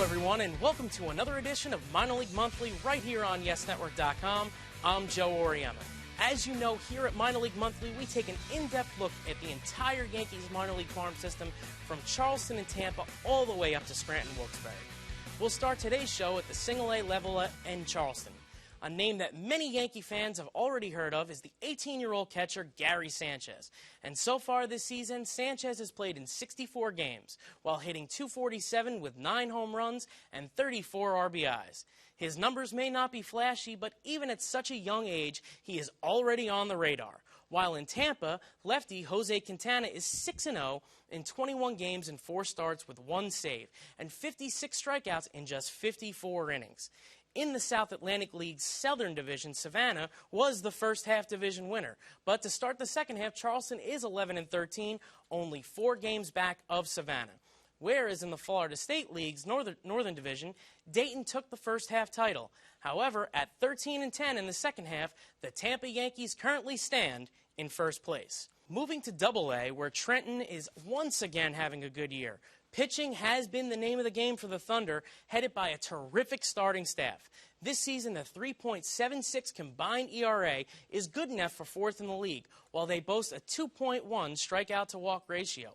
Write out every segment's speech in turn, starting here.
everyone, and welcome to another edition of Minor League Monthly right here on YesNetwork.com. I'm Joe Oriema. As you know, here at Minor League Monthly, we take an in-depth look at the entire Yankees minor league farm system from Charleston and Tampa all the way up to Scranton, Wilkes-Barre. We'll start today's show at the Single-A level in Charleston. A name that many Yankee fans have already heard of is the 18-year-old catcher Gary Sanchez. And so far this season, Sanchez has played in 64 games, while hitting .247 with 9 home runs and 34 RBIs. His numbers may not be flashy, but even at such a young age, he is already on the radar. While in Tampa, lefty Jose Quintana is 6-0 in 21 games and 4 starts with 1 save, and 56 strikeouts in just 54 innings. In the South Atlantic League's Southern Division, Savannah was the first half division winner. But to start the second half, Charleston is 11-13, only 4 games back of Savannah. Whereas in the Florida State League's Northern Division, Dayton took the first half title. However, at 13-10 in the second half, the Tampa Yankees currently stand in first place. Moving to Double-A, where Scranton is once again having a good year. Pitching has been the name of the game for the Thunder, headed by a terrific starting staff. This season, the 3.76 combined ERA is good enough for 4th in the league, while they boast a 2.1 strikeout-to-walk ratio.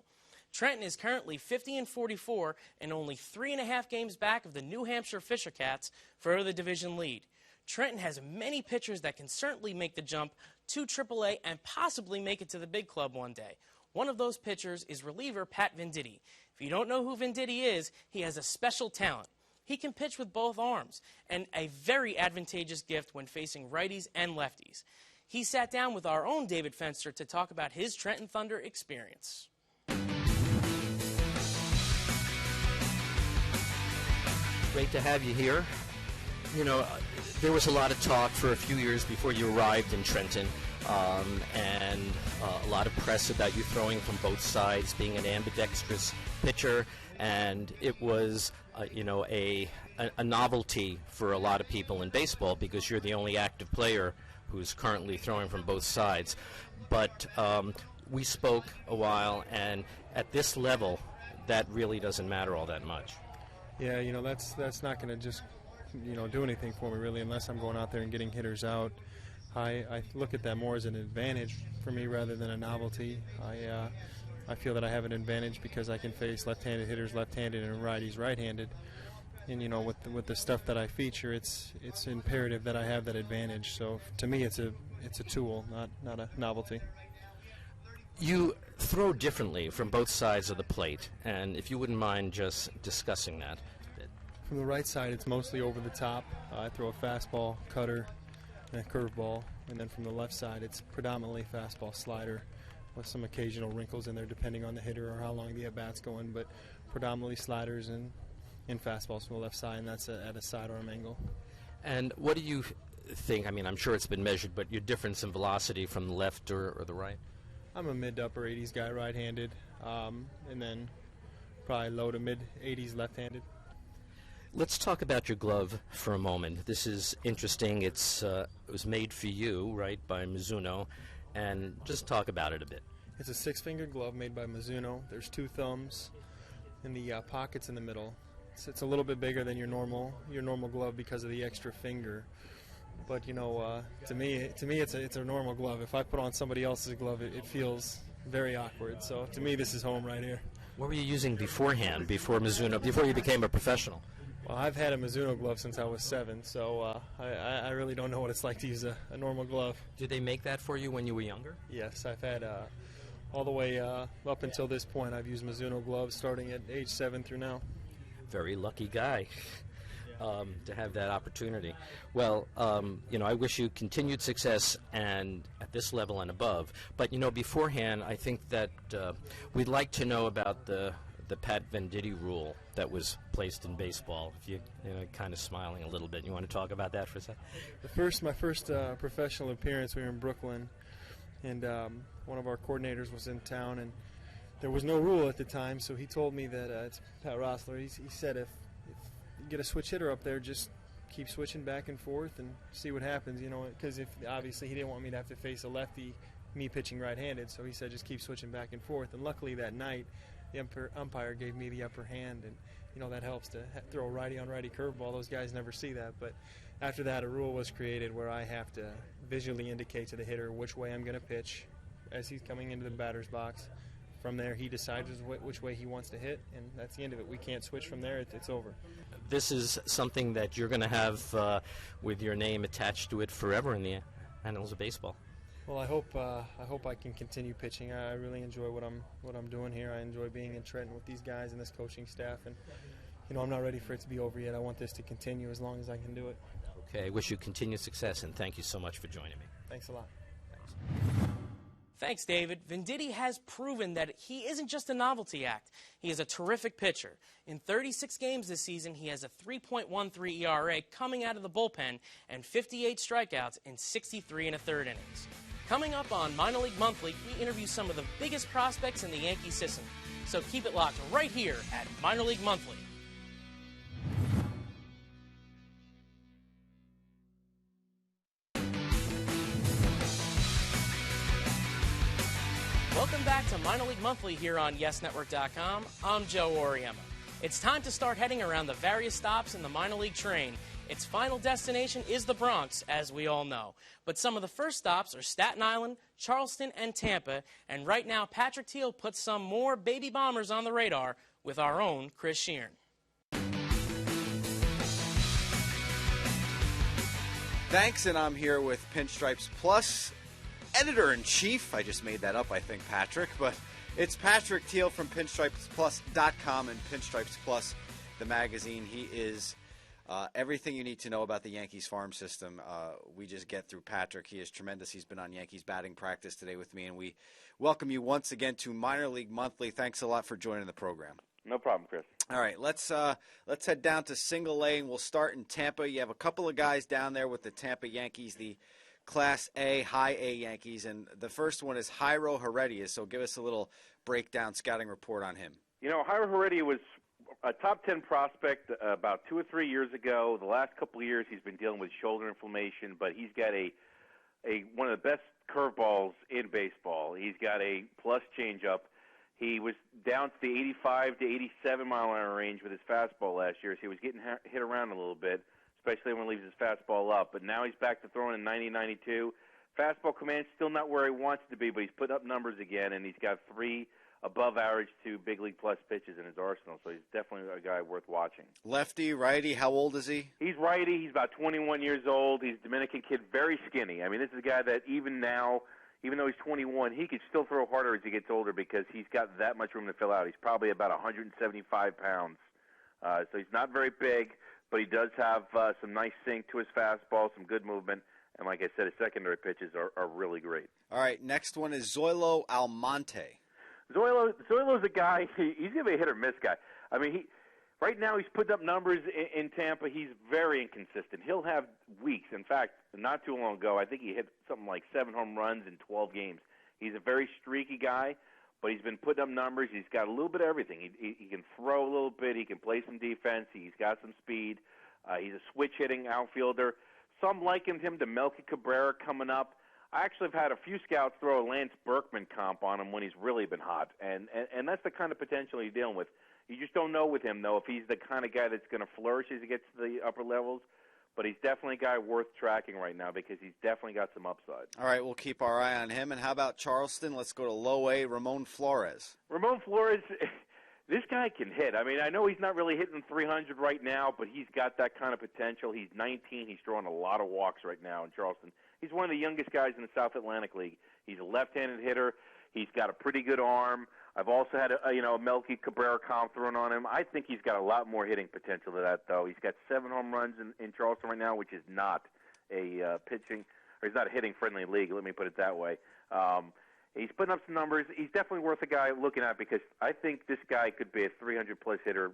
Trenton is currently 50-44 and only 3.5 games back of the New Hampshire Fisher Cats for the division lead. Trenton has many pitchers that can certainly make the jump to AAA and possibly make it to the big club one day. One of those pitchers is reliever Pat Venditti. If you don't know who Venditti is, he has a special talent. He can pitch with both arms, and a very advantageous gift when facing righties and lefties. He sat down with our own David Fenster to talk about his Trenton Thunder experience. Great to have you here. You know, there was a lot of talk for a few years before you arrived in Trenton, and a lot of press about you throwing from both sides, being an ambidextrous pitcher, and it was, a novelty for a lot of people in baseball because you're the only active player who's currently throwing from both sides. But we spoke a while, and at this level, that really doesn't matter all that much. Yeah, that's not going to just, do anything for me really unless I'm going out there and getting hitters out. I look at that more as an advantage for me rather than a novelty. I feel that I have an advantage because I can face left-handed hitters left-handed and righties right-handed. And with the stuff that I feature, it's imperative that I have that advantage. So to me, it's a tool, not a novelty. You throw differently from both sides of the plate, and if you wouldn't mind just discussing that. From the right side, it's mostly over the top. I throw a fastball, cutter, and a curveball. And then from the left side, it's predominantly fastball, slider, with some occasional wrinkles in there depending on the hitter or how long the at-bat's going, but predominantly sliders and fastballs from the left side, and that's at a sidearm angle. And what do you think? I mean, I'm sure it's been measured, but your difference in velocity from the left or the right? I'm a mid to upper 80s guy right-handed, and then probably low to mid 80s left-handed. Let's talk about your glove for a moment. This is interesting. It was made for you, right, by Mizuno, and just talk about it a bit. It's a 6-finger glove made by Mizuno. There's 2 thumbs in the pockets in the middle. It's a little bit bigger than your normal glove because of the extra finger. But to me, it's a normal glove. If I put on somebody else's glove, it feels very awkward. So to me, this is home right here. What were you using beforehand, before Mizuno, before you became a professional? Well, I've had a Mizuno glove since I was 7, so I really don't know what it's like to use a normal glove. Did they make that for you when you were younger? Yes, I've had all the way up until this point. I've used Mizuno gloves starting at age 7 through now. Very lucky guy. To have that opportunity. Well, I wish you continued success and at this level and above. But, beforehand, I think that we'd like to know about the Pat Venditti rule that was placed in baseball. If you kind of smiling a little bit. You want to talk about that for a second? My first professional appearance, we were in Brooklyn, and one of our coordinators was in town, and there was no rule at the time, so he told me that, it's Pat Rossler, he said if you get a switch hitter up there, just keep switching back and forth and see what happens, because obviously he didn't want me to have to face a lefty, me pitching right-handed, so he said just keep switching back and forth. And luckily that night, the umpire gave me the upper hand, and that helps to throw a righty-on-righty curveball. Those guys never see that. But after that, a rule was created where I have to visually indicate to the hitter which way I'm going to pitch as he's coming into the batter's box. From there, he decides which way he wants to hit, and that's the end of it. We can't switch from there. It's over. This is something that you're going to have with your name attached to it forever in the annals of baseball. Well, I hope I can continue pitching. I really enjoy what I'm doing here. I enjoy being in Trenton with these guys and this coaching staff, and I'm not ready for it to be over yet. I want this to continue as long as I can do it. Okay, I wish you continued success, and thank you so much for joining me. Thanks a lot. Thanks, David. Venditti has proven that he isn't just a novelty act. He is a terrific pitcher. In 36 games this season, he has a 3.13 ERA coming out of the bullpen and 58 strikeouts in 63 1/3 innings. Coming up on Minor League Monthly, we interview some of the biggest prospects in the Yankee system. So keep it locked right here at Minor League Monthly. Welcome back to Minor League Monthly here on YesNetwork.com. I'm Joe Oriema. It's time to start heading around the various stops in the minor league train. Its final destination is the Bronx, as we all know. But some of the first stops are Staten Island, Charleston, and Tampa. And right now, Patrick Teal puts some more baby bombers on the radar with our own Chris Sheeran. Thanks, and I'm here with Pinstripes Plus editor-in-chief. I just made that up, I think, Patrick. But it's Patrick Teal from PinstripesPlus.com and Pinstripes Plus, the magazine. He is everything you need to know about the Yankees farm system. We just get through Patrick. He is tremendous. He's been on Yankees batting practice today with me, and we welcome you once again to Minor League Monthly. Thanks a lot for joining the program. No problem, Chris. All right, let's head down to Single A, and we'll start in Tampa. You have a couple of guys down there with the Tampa Yankees, the Class A, High A Yankees, and the first one is Jairo Heredia. So give us a little breakdown, scouting report on him. Jairo Heredia was a top 10 prospect about 2 or 3 years ago. The last couple of years he's been dealing with shoulder inflammation, but he's got a one of the best curveballs in baseball. He's got a plus changeup. He was down to the 85 to 87 mile an hour range with his fastball last year, so he was getting hit around a little bit, especially when he leaves his fastball up. But now he's back to throwing in 90-92. Fastball command still not where he wants it to be, but he's putting up numbers again, and he's got 3 above average to big league plus pitches in his arsenal, so he's definitely a guy worth watching. Lefty, righty, how old is he? He's righty. He's about 21 years old. He's a Dominican kid, very skinny. I mean, this is a guy that even now, even though he's 21, he could still throw harder as he gets older because he's got that much room to fill out. He's probably about 175 pounds. So he's not very big, but he does have some nice sink to his fastball, some good movement, and like I said, his secondary pitches are really great. All right, next one is Zoilo Almonte. Zoilo's a guy, he's going to be a hit-or-miss guy. I mean, right now he's putting up numbers in Tampa. He's very inconsistent. He'll have weeks. In fact, not too long ago, I think he hit something like 7 home runs in 12 games. He's a very streaky guy, but he's been putting up numbers. He's got a little bit of everything. He can throw a little bit. He can play some defense. He's got some speed. He's a switch-hitting outfielder. Some likened him to Melky Cabrera coming up. I actually have had a few scouts throw a Lance Berkman comp on him when he's really been hot, and that's the kind of potential he's dealing with. You just don't know with him, though, if he's the kind of guy that's going to flourish as he gets to the upper levels, but he's definitely a guy worth tracking right now because he's definitely got some upside. All right, we'll keep our eye on him. And how about Charleston? Let's go to low A, Ramon Flores. Ramon Flores, this guy can hit. I mean, I know he's not really hitting 300 right now, but he's got that kind of potential. He's 19. He's throwing a lot of walks right now in Charleston. He's one of the youngest guys in the South Atlantic League. He's a left-handed hitter. He's got a pretty good arm. I've also had a Melky Cabrera comp thrown on him. I think he's got a lot more hitting potential to that, though. He's got 7 home runs in Charleston right now, which is not a pitching, or he's not a hitting-friendly league. Let me put it that way. He's putting up some numbers. He's definitely worth a guy looking at because I think this guy could be a 300-plus hitter,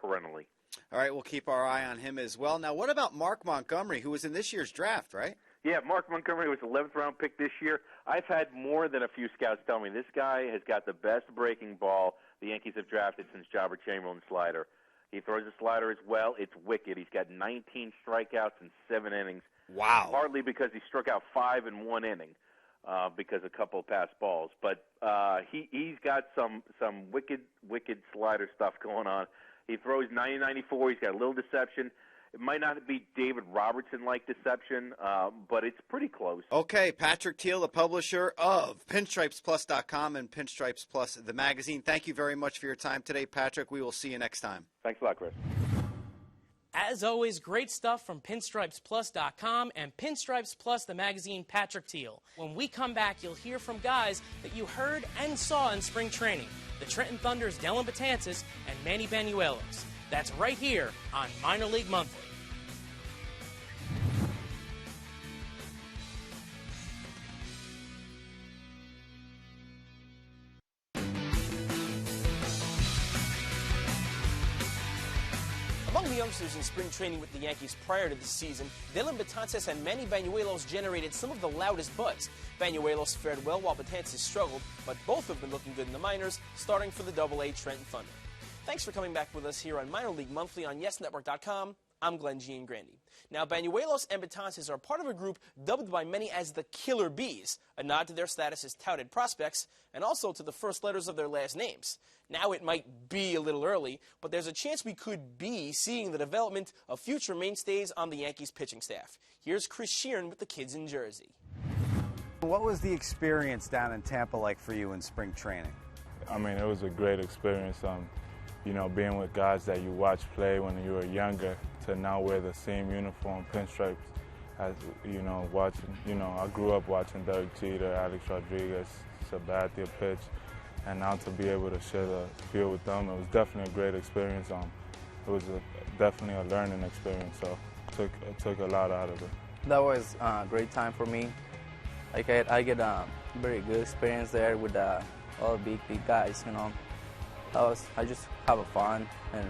perennially. All right, we'll keep our eye on him as well. Now, what about Mark Montgomery, who was in this year's draft, right? Yeah, Mark Montgomery was the 11th-round pick this year. I've had more than a few scouts tell me this guy has got the best breaking ball the Yankees have drafted since Jobber Chamberlain's slider. He throws a slider as well. It's wicked. He's got 19 strikeouts in 7 innings. Wow. Partly because he struck out 5 in 1 inning because a couple of passed balls. But he's got some wicked slider stuff going on. He throws 90-94. He's got a little deception. It might not be David Robertson-like deception, but it's pretty close. Okay, Patrick Teal, the publisher of PinstripesPlus.com and Pinstripes Plus, the magazine. Thank you very much for your time today, Patrick. We will see you next time. Thanks a lot, Chris. As always, great stuff from PinstripesPlus.com and Pinstripes Plus, the magazine, Patrick Teal. When we come back, you'll hear from guys that you heard and saw in spring training. The Trenton Thunder's Dellin Betances and Manny Banuelos. That's right here on Minor League Monthly. Among the youngsters in spring training with the Yankees prior to the season, Dellin Betances and Manny Banuelos generated some of the loudest buzz. Banuelos fared well while Betances struggled, but both have been looking good in the minors, starting for the Double-A Trenton Thunder. Thanks for coming back with us here on Minor League Monthly on YesNetwork.com. I'm Glenn Giangrandy. Now, Banuelos and Betances are part of a group dubbed by many as the Killer Bees, a nod to their status as touted prospects, and also to the first letters of their last names. Now it might be a little early, but there's a chance we could be seeing the development of future mainstays on the Yankees pitching staff. Here's Chris Sheeran with the kids in Jersey. What was the experience down in Tampa like for you in spring training? I mean, it was a great experience. You know, being with guys that you watched play when you were younger to now wear the same uniform, pinstripes, as, you know, I grew up watching Derek Jeter, Alex Rodriguez, Sabathia pitch, and now to be able to share the field with them, it was definitely a great experience. It was definitely a learning experience, so it took a lot out of it. That was a great time for me. Like I get a very good experience there with all the big guys, you know. I just have fun, and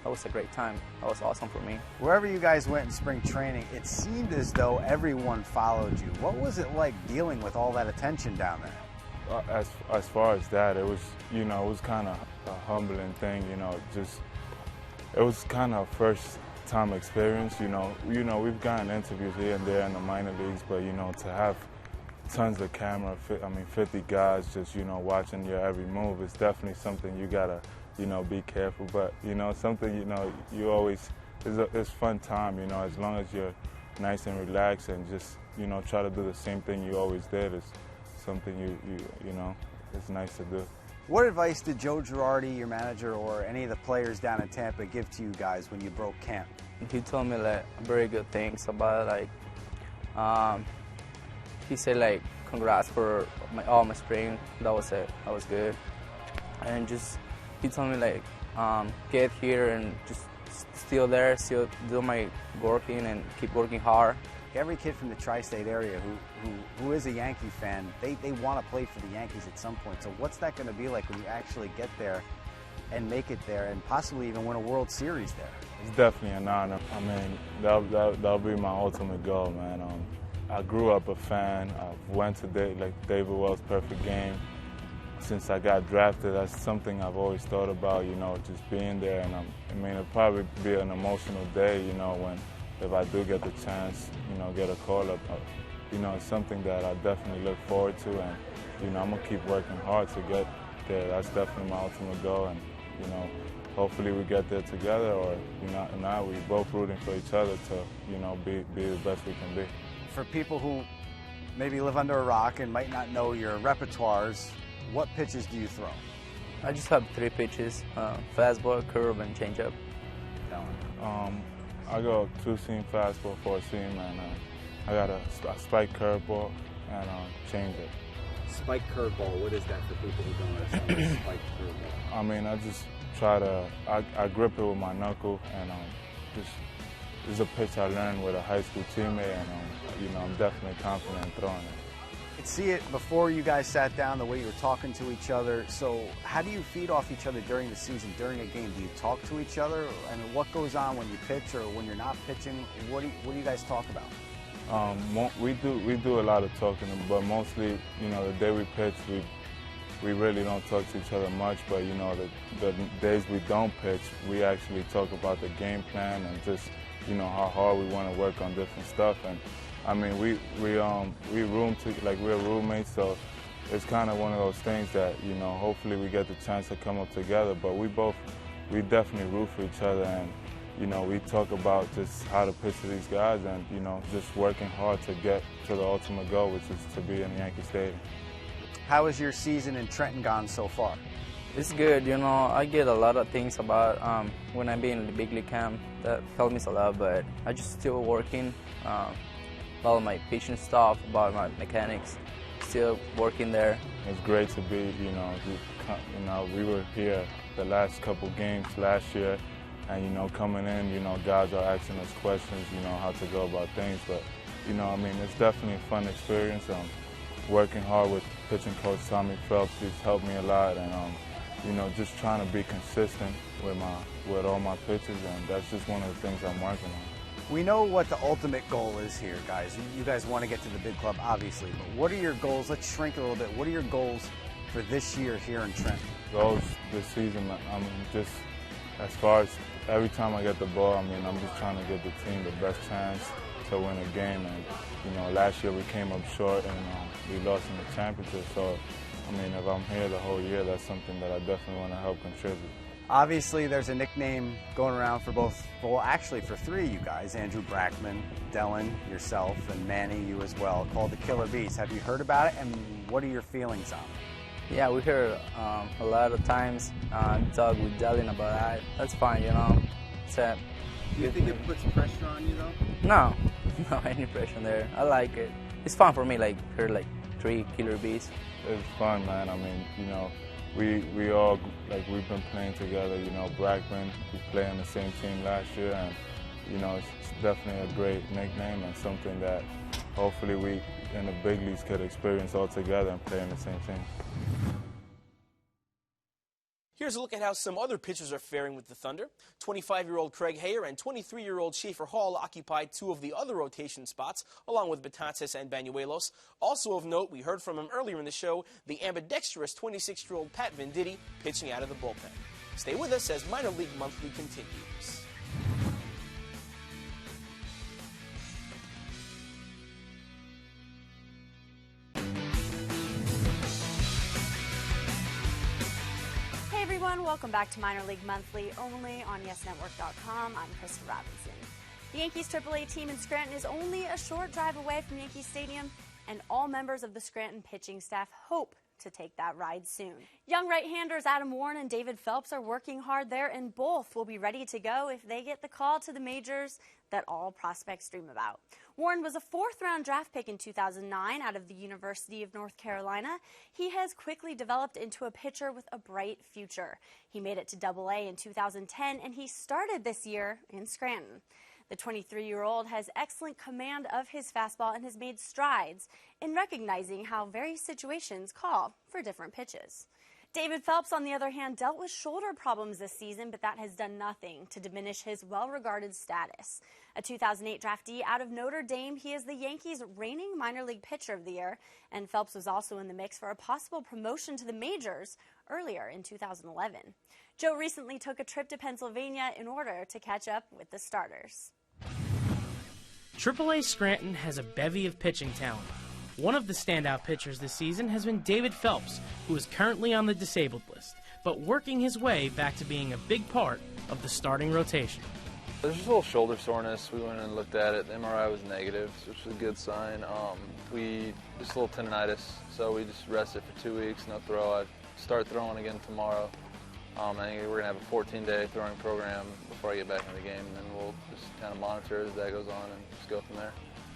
that was a great time. That was awesome for me. Wherever you guys went in spring training, it seemed as though everyone followed you. What was it like dealing with all that attention down there? As far as that, it was, you know, it was kind of a humbling thing, you know, it was kind of first time experience, you know, we've gotten interviews here and there in the minor leagues, but, you know, to have tons of camera, 50 guys just, you know, watching your every move, it's definitely something you gotta, you know, be careful, but, you know, something, you know, you always, it's fun time, you know, as long as you're nice and relaxed and just, you know, try to do the same thing you always did, is something you know, it's nice to do. What advice did Joe Girardi, your manager, or any of the players down in Tampa give to you guys when you broke camp? He told me like very good things about it, like he said like congrats for all my spring. That was it. That was good. And just he told me like get here and just still there, still do my working and keep working hard. Every kid from the tri-state area who is a Yankee fan, they want to play for the Yankees at some point. So what's that going to be like when you actually get there and make it there and possibly even win a World Series there? It's definitely an honor. I mean, that'll be my ultimate goal, man. I grew up a fan. I went to David Wells' perfect game. Since I got drafted, that's something I've always thought about, you know, just being there. And I mean, it'll probably be an emotional day, you know, if I do get the chance, you know, get a call up. You know, it's something that I definitely look forward to, and, you know, I'm going to keep working hard to get there. That's definitely my ultimate goal, and, you know, hopefully we get there together, or, you know, now we're both rooting for each other to, you know, be the best we can be. For people who maybe live under a rock and might not know your repertoires, what pitches do you throw? I just have 3 pitches, fastball, curve, and changeup. I go 2-seam fastball, 4-seam, and I got a spike curveball and changeup. Spike curveball, what is that for people who don't understand spike curveball? I mean, I just try to, I grip it with my knuckle, and this is a pitch I learned with a high school teammate, and you know, I'm definitely confident in throwing it. I could see it before you guys sat down, the way you were talking to each other. So how do you feed off each other during the season, during a game? Do you talk to each other? I mean, what goes on when you pitch or when you're not pitching? What do you guys talk about? We do a lot of talking, but mostly, you know, the day we pitch, we really don't talk to each other much. But, you know, the days we don't pitch, we actually talk about the game plan and just, you know, how hard we want to work on different stuff. And I mean, we room to, like, we're roommates, so it's kind of one of those things that, you know, hopefully we get the chance to come up together. But we both we definitely root for each other, and you know, we talk about just how to pitch to these guys, and you know, just working hard to get to the ultimate goal, which is to be in Yankee Stadium. How has your season in Trenton gone so far? It's good, you know. I get a lot of things about when I be in the big league camp that help me a lot, but I just still working. All my pitching stuff, about my mechanics, still working there. It's great to be, we were here the last couple games last year, and, you know, coming in, you know, guys are asking us questions, you know, how to go about things, but, you know, I mean, it's definitely a fun experience. Working hard with pitching coach Tommy Phelps, he's helped me a lot, and, you know, just trying to be consistent with all my pitches, and that's just one of the things I'm working on. We know what the ultimate goal is here, guys. You guys want to get to the big club, obviously, but what are your goals? Let's shrink a little bit. What are your goals for this year here in Trenton? Goals this season, I mean, just as far as every time I get the ball, I mean, I'm just trying to give the team the best chance to win a game. And, you know, last year we came up short and we lost in the championship. So, I mean, if I'm here the whole year, that's something that I definitely want to help contribute. Obviously, there's a nickname going around for both, well, actually for three of you guys, Andrew Brackman, Dellin, yourself, and Manny, you as well, called the Killer Bees. Have you heard about it, and what are your feelings on it? Yeah, we heard a lot of times talk with Dellin about that. That's fine, you know. So, do you think it puts pressure on you, though? No, no any pressure there. I like it. It's fun for me, like, hear like 3 Killer Bees. It's fun, man. I mean, you know, we all, like, we've been playing together, you know, Brackman, we played on the same team last year, and, you know, it's definitely a great nickname and something that hopefully we in the big leagues could experience all together and play in the same team. Here's a look at how some other pitchers are faring with the Thunder. 25-year-old Craig Hayer and 23-year-old Schaefer Hall occupied 2 of the other rotation spots, along with Betances and Banuelos. Also of note, we heard from him earlier in the show, the ambidextrous 26-year-old Pat Venditti pitching out of the bullpen. Stay with us as Minor League Monthly continues. Welcome back to Minor League Monthly, only on YesNetwork.com. I'm Krista Robinson. The Yankees AAA team in Scranton is only a short drive away from Yankee Stadium, and all members of the Scranton pitching staff hope to take that ride soon. Young right-handers Adam Warren and David Phelps are working hard there, and both will be ready to go if they get the call to the majors that all prospects dream about. Warren was a 4th-round draft pick in 2009 out of the University of North Carolina. He has quickly developed into a pitcher with a bright future. He made it to AA in 2010, and he started this year in Scranton. The 23-year-old has excellent command of his fastball and has made strides in recognizing how various situations call for different pitches. David Phelps, on the other hand, dealt with shoulder problems this season, but that has done nothing to diminish his well-regarded status. A 2008 draftee out of Notre Dame, he is the Yankees' reigning minor league pitcher of the year, and Phelps was also in the mix for a possible promotion to the majors earlier in 2011. Joe recently took a trip to Pennsylvania in order to catch up with the starters. AAA Scranton has a bevy of pitching talent. One of the standout pitchers this season has been David Phelps, who is currently on the disabled list, but working his way back to being a big part of the starting rotation. There's just a little shoulder soreness. We went and looked at it. The MRI was negative, which was a good sign. Just a little tendonitis, so we just rested for 2 weeks, no throw. I start throwing again tomorrow. I think we're going to have a 14-day throwing program before I get back in the game, and then we'll just kind of monitor as that goes on and just go from there.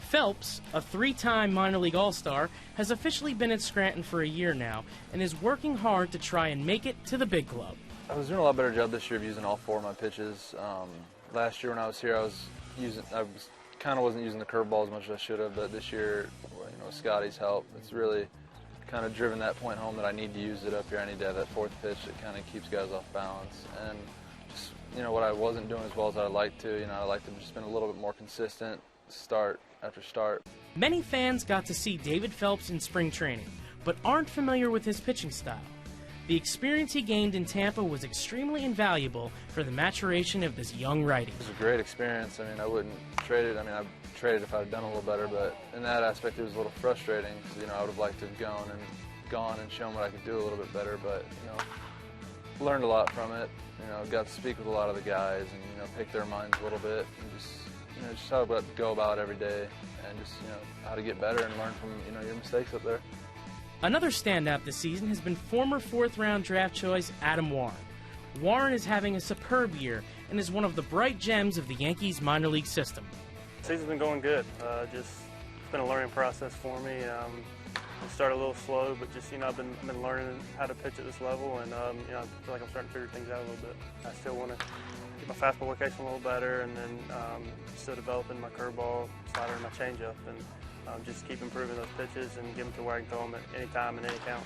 Phelps, a 3-time minor league all-star, has officially been at Scranton for a year now and is working hard to try and make it to the big club. I was doing a lot better job this year of using all 4 of my pitches. Last year when I was here, I wasn't using the curveball as much as I should have, but this year, you know, Scotty's help, it's really kind of driven that point home that I need to use it up here. I need to have that 4th pitch that kind of keeps guys off balance. And just, you know, what I wasn't doing as well as I'd like to, you know, I'd like to just been a little bit more consistent, start after start. Many fans got to see David Phelps in spring training, but aren't familiar with his pitching style. The experience he gained in Tampa was extremely invaluable for the maturation of this young righty. It was a great experience. I mean, I wouldn't trade it. I mean, I'd trade it if I'd done a little better, but in that aspect, it was a little frustrating because, you know, I would have liked to have gone and shown what I could do a little bit better, but, you know, learned a lot from it. You know, got to speak with a lot of the guys and, you know, pick their minds a little bit and just how to go about every day and just, you know, how to get better and learn from, you know, your mistakes up there. Another standout this season has been former fourth-round draft choice Adam Warren. Warren is having a superb year and is one of the bright gems of the Yankees minor league system. The season's been going good. It's been a learning process for me. It started a little slow, but just, you know, I've been learning how to pitch at this level, and you know, I feel like I'm starting to figure things out a little bit. I still want to get my fastball location a little better, and then still developing my curveball, slider, and my changeup, and just keep improving those pitches and get them to where I can throw them at any time and any count.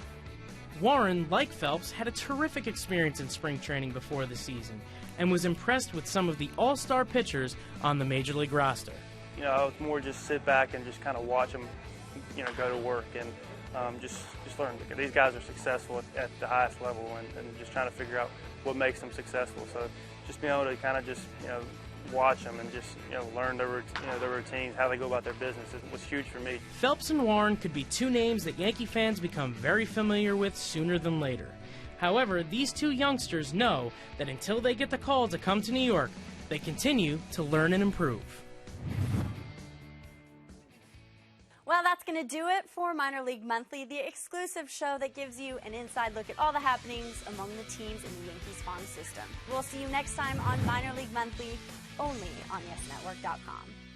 Warren, like Phelps, had a terrific experience in spring training before the season and was impressed with some of the all-star pitchers on the Major League roster. You know, I was more just sit back and just kind of watch them, you know, go to work and just learn. These guys are successful at the highest level, and just trying to figure out what makes them successful. So just being able to kind of just, you know, watch them and just, you know, learn their routines, how they go about their business was huge for me. Phelps and Warren could be two names that Yankee fans become very familiar with sooner than later. However, these two youngsters know that until they get the call to come to New York, they continue to learn and improve. Well, that's going to do it for Minor League Monthly, the exclusive show that gives you an inside look at all the happenings among the teams in the Yankees farm system. We'll see you next time on Minor League Monthly, only on YesNetwork.com.